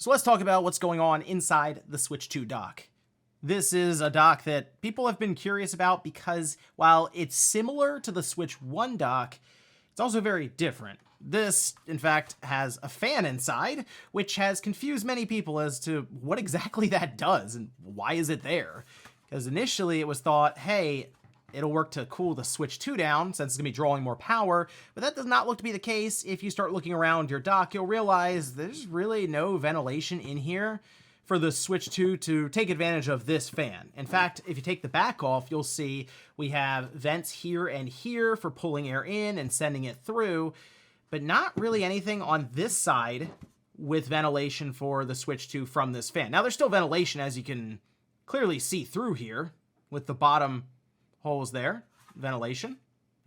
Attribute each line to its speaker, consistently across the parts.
Speaker 1: So let's talk about what's going on inside the Switch 2 dock. This is a dock that people have been curious about because while it's similar to the Switch 1 dock, it's also very different. This, in fact, has a fan inside, which has confused many people as to what exactly that does and why is it there. Because initially it was thought, hey, it'll work to cool the Switch 2 down since it's going to be drawing more power, but that does not look to be the case. If you start looking around your dock, you'll realize there's really no ventilation in here for the Switch 2 to take advantage of this fan. In fact, if you take the back off, you'll see we have vents here and here for pulling air in and sending it through, but not really anything on this side with ventilation for the Switch 2 from this fan. Now, there's still ventilation, as you can clearly see through here with the bottom holes there, ventilation,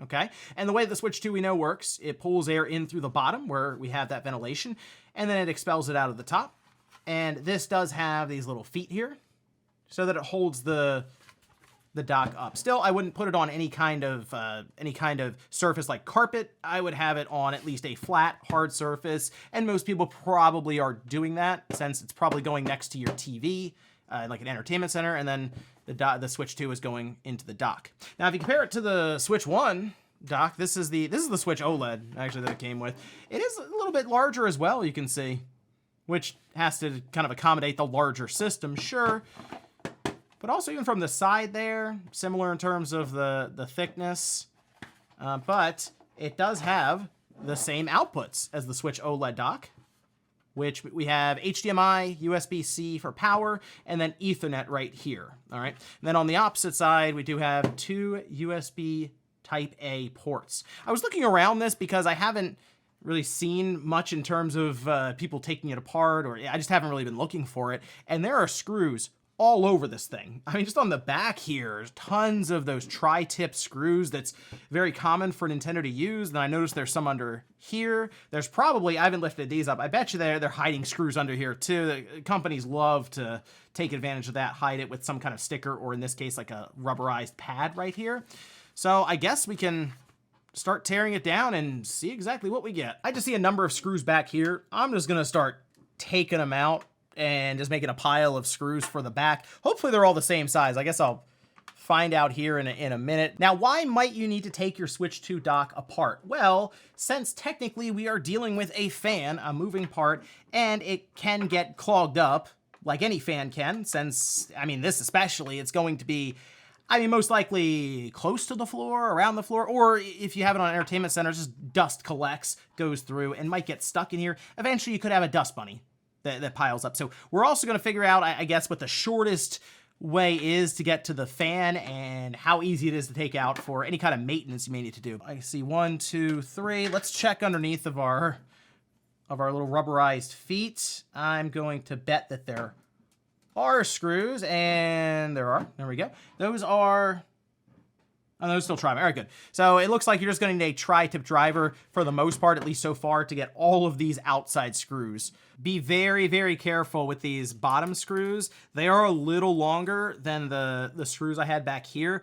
Speaker 1: okay? And the way the Switch 2 we know works, it pulls air in through the bottom where we have that ventilation, and then it expels it out of the top. And this does have these little feet here so that it holds the dock up. Still, I wouldn't put it on any kind of surface like carpet. I would have it on at least a flat, hard surface, and most people probably are doing that since it's probably going next to your TV, like an entertainment center, and then the Switch 2 is going into the dock. Now, if you compare it to the Switch 1 dock, this is the Switch OLED, actually, that it came with. It is a little bit larger as well, you can see, which has to kind of accommodate the larger system, sure. But also even from the side there, similar in terms of the thickness. But it does have the same outputs as the Switch OLED dock, which we have HDMI, USB-C for power, and then Ethernet right here, all right? And then on the opposite side, we do have two USB Type-A ports. I was looking around this because I haven't really seen much in terms of people taking it apart, or I just haven't really been looking for it. And there are screws all over this thing. I mean, just on the back here, tons of those tri-tip screws that's very common for Nintendo to use. And I noticed there's some under here. There's probably, I haven't lifted these up, I bet you they're hiding screws under here too. The companies love to take advantage of that, hide it with some kind of sticker, or in this case, like a rubberized pad right here. So I guess we can start tearing it down and see exactly what we get. I just see a number of screws back here. I'm just gonna start taking them out and just making a pile of screws for the back. Hopefully they're all the same size. I guess I'll find out here in a minute. Now, why might you need to take your Switch 2 dock apart? Well, since technically we are dealing with a fan, a moving part, and it can get clogged up, like any fan can, since, I mean, this especially, it's going to be, I mean, most likely close to the floor, around the floor, or if you have it on an entertainment center, just dust collects, goes through, and might get stuck in here. Eventually, you could have a dust bunny that piles up. So we're also going to figure out, I guess, what the shortest way is to get to the fan and how easy it is to take out for any kind of maintenance you may need to do. I see 1, 2, 3. Let's check underneath of our little rubberized feet. I'm going to bet that there are screws, and there are. There we go. Those are... Oh, those still tri-tip. All right, good. So it looks like you're just going to need a tri-tip driver for the most part, at least so far, to get all of these outside screws. Be very, very careful with these bottom screws. They are a little longer than the screws I had back here.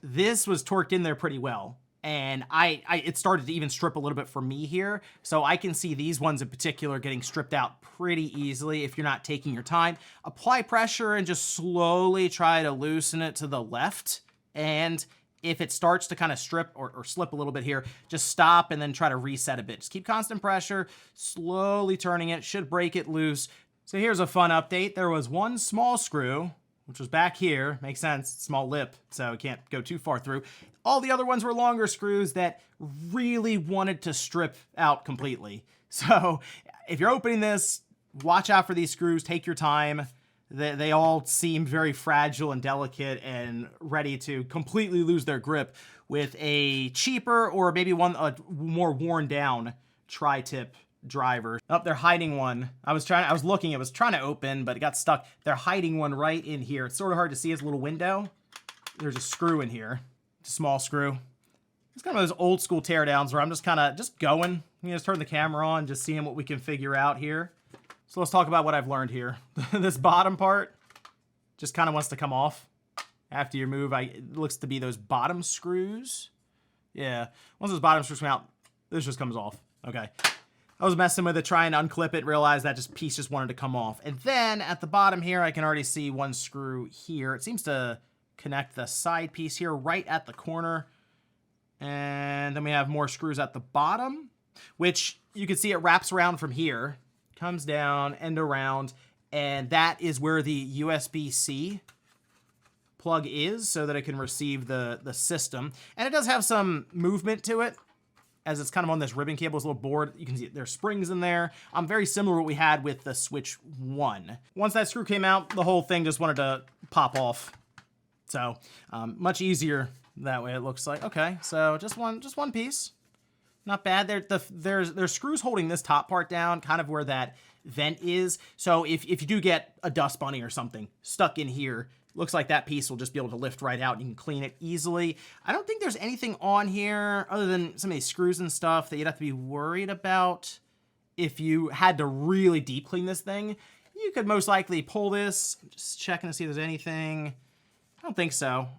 Speaker 1: This was torqued in there pretty well, and it started to even strip a little bit for me here. So I can see these ones in particular getting stripped out pretty easily if you're not taking your time. Apply pressure and just slowly try to loosen it to the left, and if it starts to kind of strip or slip a little bit here, just stop and then try to reset a bit. Just keep constant pressure, slowly turning it, should break it loose. So here's a fun update. There was one small screw, which was back here. Makes sense, small lip, so it can't go too far through. All the other ones were longer screws that really wanted to strip out completely. So if you're opening this, watch out for these screws, take your time. They all seem very fragile and delicate and ready to completely lose their grip with a cheaper or maybe a more worn down tri-tip driver. Oh, they're hiding one. I was looking, it was trying to open, but it got stuck. They're hiding one right in here. It's sort of hard to see, it's a little window. There's a screw in here, a small screw. It's kind of those old school teardowns where I'm just kind of going. You know, just turn the camera on, just seeing what we can figure out here. So let's talk about what I've learned here. This bottom part just kind of wants to come off after you move. It looks to be those bottom screws. Yeah, once those bottom screws come out, this just comes off. Okay. I was messing with it, trying to unclip it, realized that piece just wanted to come off. And then at the bottom here, I can already see one screw here. It seems to connect the side piece here right at the corner. And then we have more screws at the bottom, which you can see it wraps around from here, comes down and around, and that is where the USB-C plug is, so that it can receive the system. And it does have some movement to it, as it's kind of on this ribbon cable, this little board. You can see there's springs in there. Very similar to what we had with the Switch 1. Once that screw came out, the whole thing just wanted to pop off. So much easier that way, it looks like. Okay, so just one piece. Not bad. There's screws holding this top part down, kind of where that vent is. So if you do get a dust bunny or something stuck in here, looks like that piece will just be able to lift right out and you can clean it easily. I don't think there's anything on here other than some of these screws and stuff that you'd have to be worried about if you had to really deep clean this thing. You could most likely pull this. I'm just checking to see if there's anything. I don't think so.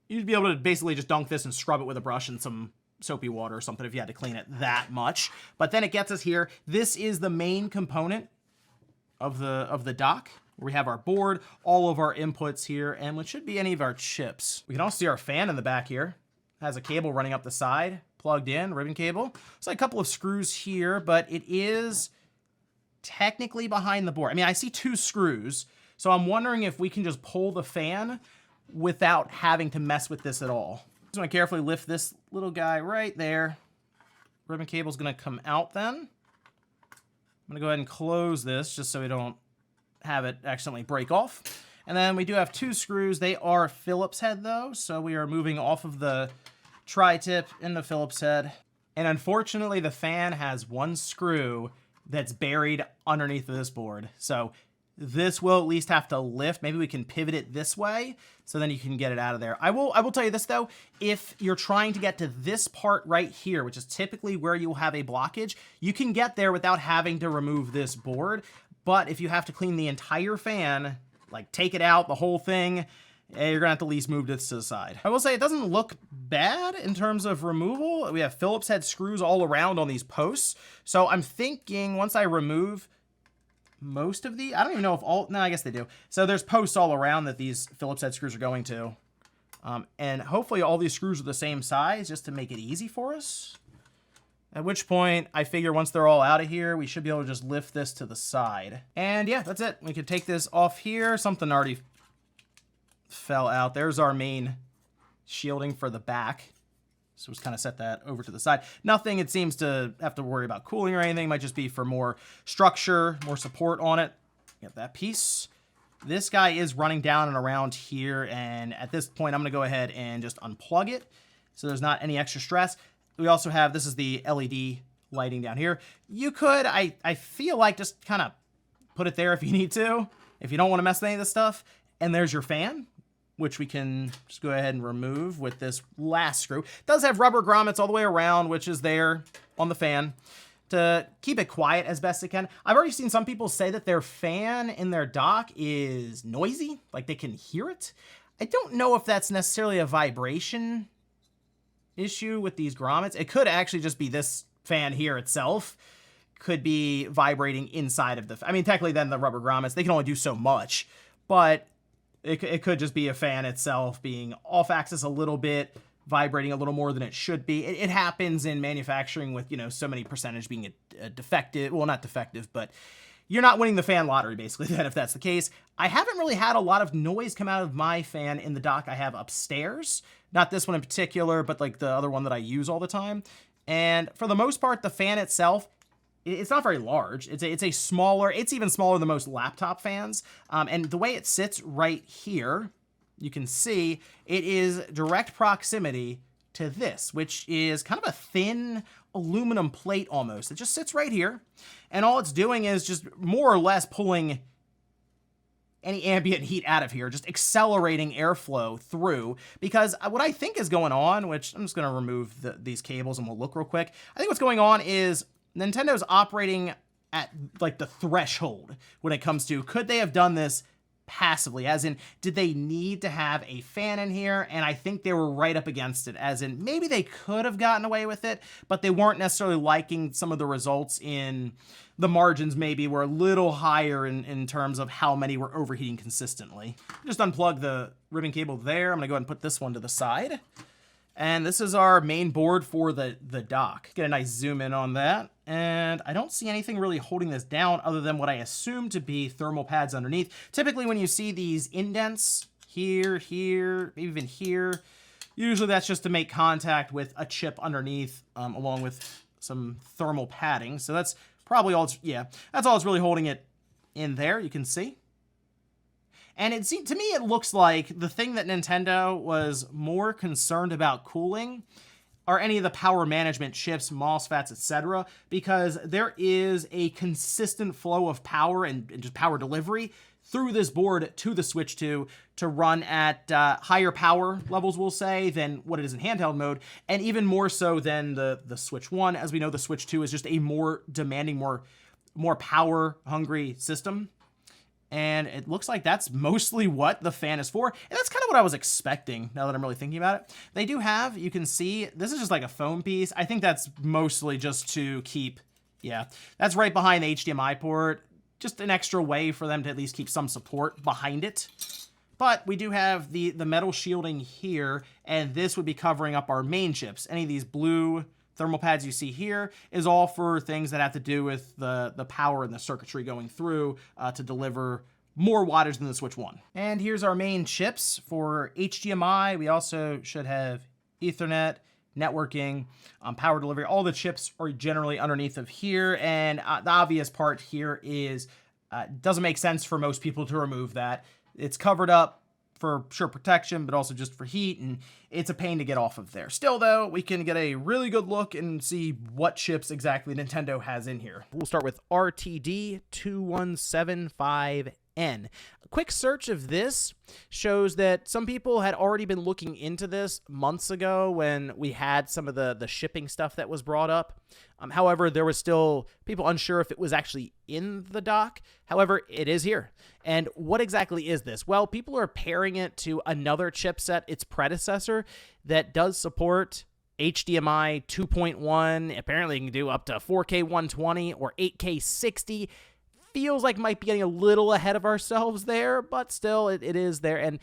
Speaker 1: You'd be able to basically just dunk this and scrub it with a brush and some soapy water or something if you had to clean it that much. But then it gets us here. This is the main component of the dock, where we have our board, all of our inputs here, and what should be any of our chips. We can also see our fan in the back here. It has a cable running up the side, plugged in, ribbon cable. It's like a couple of screws here, but it is technically behind the board. I mean, I see 2 screws, so I'm wondering if we can just pull the fan without having to mess with this at all. Just want to carefully lift this little guy right there. Ribbon cable's gonna come out then. I'm gonna go ahead and close this just so we don't have it accidentally break off. And then we do have 2 screws. They are Phillips head though, so we are moving off of the tri-tip in the Phillips head. And unfortunately, the fan has 1 screw that's buried underneath of this board. So this will at least have to lift. Maybe we can pivot it this way, so then you can get it out of there. I will tell you this though, if you're trying to get to this part right here, which is typically where you'll have a blockage, you can get there without having to remove this board. But if you have to clean the entire fan, like take it out, the whole thing, you're gonna have to at least move this to the side. I will say it doesn't look bad in terms of removal. We have Phillips head screws all around on these posts. So I'm thinking once I remove most of the, I don't even know if all, no, I guess they do. So there's posts all around that these Phillips head screws are going to. And hopefully all these screws are the same size just to make it easy for us. At which point, I figure once they're all out of here, we should be able to just lift this to the side. And yeah, that's it. We could take this off here. Something already fell out. There's our main shielding for the back. So just kind of set that over to the side. Nothing it seems to have to worry about cooling or anything. Might just be for more structure, more support on it. Get that piece. This guy is running down and around here. And at this point, I'm going to go ahead and just unplug it, so there's not any extra stress. We also have, this is the LED lighting down here. You could, I feel like, just kind of put it there if you need to, if you don't want to mess with any of this stuff. And there's your fan, which we can just go ahead and remove with this last screw. It does have rubber grommets all the way around, which is there on the fan to keep it quiet as best it can. I've already seen some people say that their fan in their dock is noisy, like they can hear it. I don't know if that's necessarily a vibration issue with these grommets. It could actually just be this fan here itself could be vibrating inside of the, I mean, technically then the rubber grommets, they can only do so much, but it could just be a fan itself being off axis a little bit, vibrating a little more than it should be. It happens in manufacturing with, you know, so many percentage being a defective, well, not defective, but you're not winning the fan lottery basically then if that's the case. I haven't really had a lot of noise come out of my fan in the dock I have upstairs. Not this one in particular, but like the other one that I use all the time. And for the most part, the fan itself, it's not very large. It's a smaller, it's even smaller than most laptop fans. And the way it sits right here, you can see it is direct proximity to this, which is kind of a thin aluminum plate almost. It just sits right here. And all it's doing is just more or less pulling any ambient heat out of here, just accelerating airflow through. Because what I think is going on, which I'm just going to remove these cables and we'll look real quick. I think what's going on is Nintendo's operating at like the threshold when it comes to, could they have done this passively, as in, did they need to have a fan in here? And I think they were right up against it, as in, maybe they could have gotten away with it, but they weren't necessarily liking some of the results. In the margins maybe were a little higher in terms of how many were overheating consistently. Just unplug the ribbon cable there. I'm gonna go ahead and put this one to the side. And this is our main board for the dock. Get a nice zoom in on that. And I don't see anything really holding this down other than what I assume to be thermal pads underneath. Typically when you see these indents here, here, maybe even here, usually that's just to make contact with a chip underneath, along with some thermal padding. So that's probably all that's all it's really holding it in there, you can see. And to me, it looks like the thing that Nintendo was more concerned about cooling are any of the power management chips, MOSFETs, etc., because there is a consistent flow of power and just power delivery through this board to the Switch 2 to run at higher power levels, we'll say, than what it is in handheld mode, and even more so than the Switch 1. As we know, the Switch 2 is just a more demanding, more power-hungry system. And it looks like that's mostly what the fan is for. And that's kind of what I was expecting, now that I'm really thinking about it. They do have, you can see, this is just like a foam piece. I think that's mostly just to keep, that's right behind the HDMI port. Just an extra way for them to at least keep some support behind it. But we do have the metal shielding here, and this would be covering up our main chips. Any of these blue thermal pads you see here is all for things that have to do with the power and the circuitry going through to deliver more wattage than the Switch 1. And here's our main chips for HDMI. We also should have Ethernet, networking, power delivery. All the chips are generally underneath of here. And the obvious part here is doesn't make sense for most people to remove that. It's covered up for sure protection, but also just for heat, and it's a pain to get off of there. Still though, we can get a really good look and see what chips exactly Nintendo has in here. We'll start with RTD2175N. A quick search of this shows that some people had already been looking into this months ago when we had some of the shipping stuff that was brought up. However, there was still people unsure if it was actually in the dock. However, it is here. And what exactly is this? Well, people are pairing it to another chipset, its predecessor, that does support HDMI 2.1. Apparently, you can do up to 4K 120 or 8K 60. Feels like might be getting a little ahead of ourselves there, but still it is there. And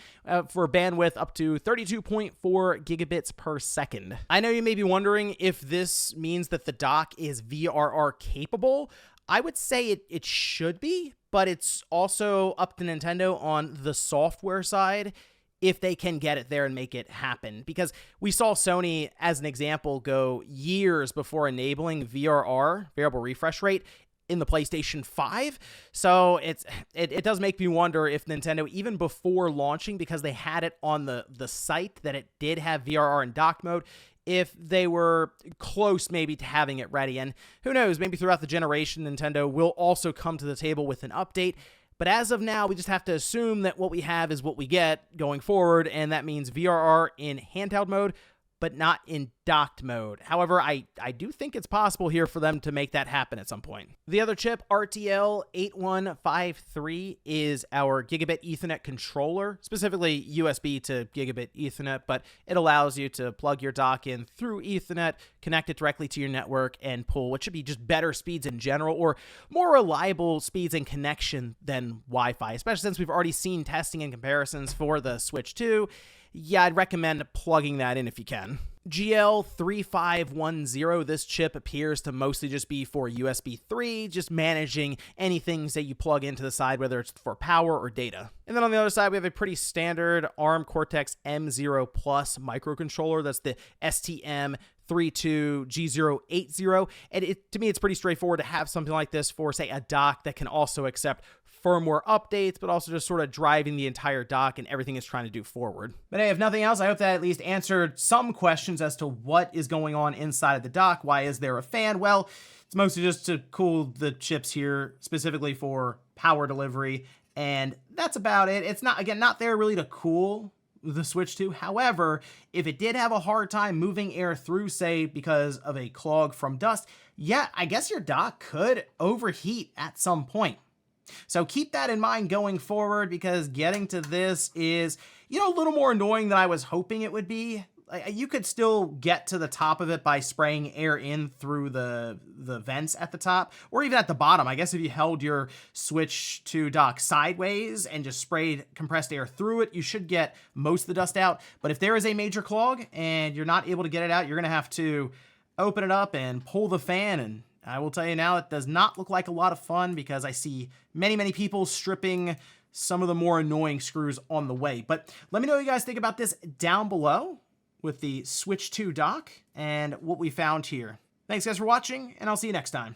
Speaker 1: for bandwidth up to 32.4 gigabits per second. I know you may be wondering if this means that the dock is VRR capable. I would say it should be, but it's also up to Nintendo on the software side if they can get it there and make it happen. Because we saw Sony, as an example, go years before enabling VRR, variable refresh rate, in the PlayStation 5. So it does make me wonder if Nintendo, even before launching, because they had it on the site that it did have VRR in dock mode, if they were close maybe to having it ready. And who knows, maybe throughout the generation, Nintendo will also come to the table with an update. But as of now, we just have to assume that what we have is what we get going forward, and that means VRR in handheld mode, but not in docked mode. However, I do think it's possible here for them to make that happen at some point. The other chip, RTL8153, is our Gigabit Ethernet controller, specifically USB to Gigabit Ethernet, but it allows you to plug your dock in through Ethernet, connect it directly to your network, and pull what should be just better speeds in general, or more reliable speeds and connection than Wi-Fi, especially since we've already seen testing and comparisons for the Switch 2. Yeah, I'd recommend plugging that in if you can. GL3510, this chip appears to mostly just be for USB 3, just managing any things that you plug into the side, whether it's for power or data. And then on the other side, we have a pretty standard ARM Cortex M0 Plus microcontroller. That's the STM32G080. And to me, it's pretty straightforward to have something like this for, say, a dock that can also accept firmware updates, but also just sort of driving the entire dock and everything it's trying to do forward. But hey, if nothing else, I hope that at least answered some questions as to what is going on inside of the dock. Why is there a fan? Well, it's mostly just to cool the chips here, specifically for power delivery, and that's about it. It's not there really to cool the Switch 2. However, if it did have a hard time moving air through, say, because of a clog from dust, yeah, I guess your dock could overheat at some point. So keep that in mind going forward, because getting to this is, a little more annoying than I was hoping it would be. You could still get to the top of it by spraying air in through the vents at the top, or even at the bottom. I guess if you held your Switch 2 dock sideways and just sprayed compressed air through it, you should get most of the dust out. But if there is a major clog and you're not able to get it out, you're going to have to open it up and pull the fan. And I will tell you now, it does not look like a lot of fun, because I see many people stripping some of the more annoying screws on the way. But let me know what you guys think about this down below with the Switch 2 dock and what we found here. Thanks guys for watching, and I'll see you next time.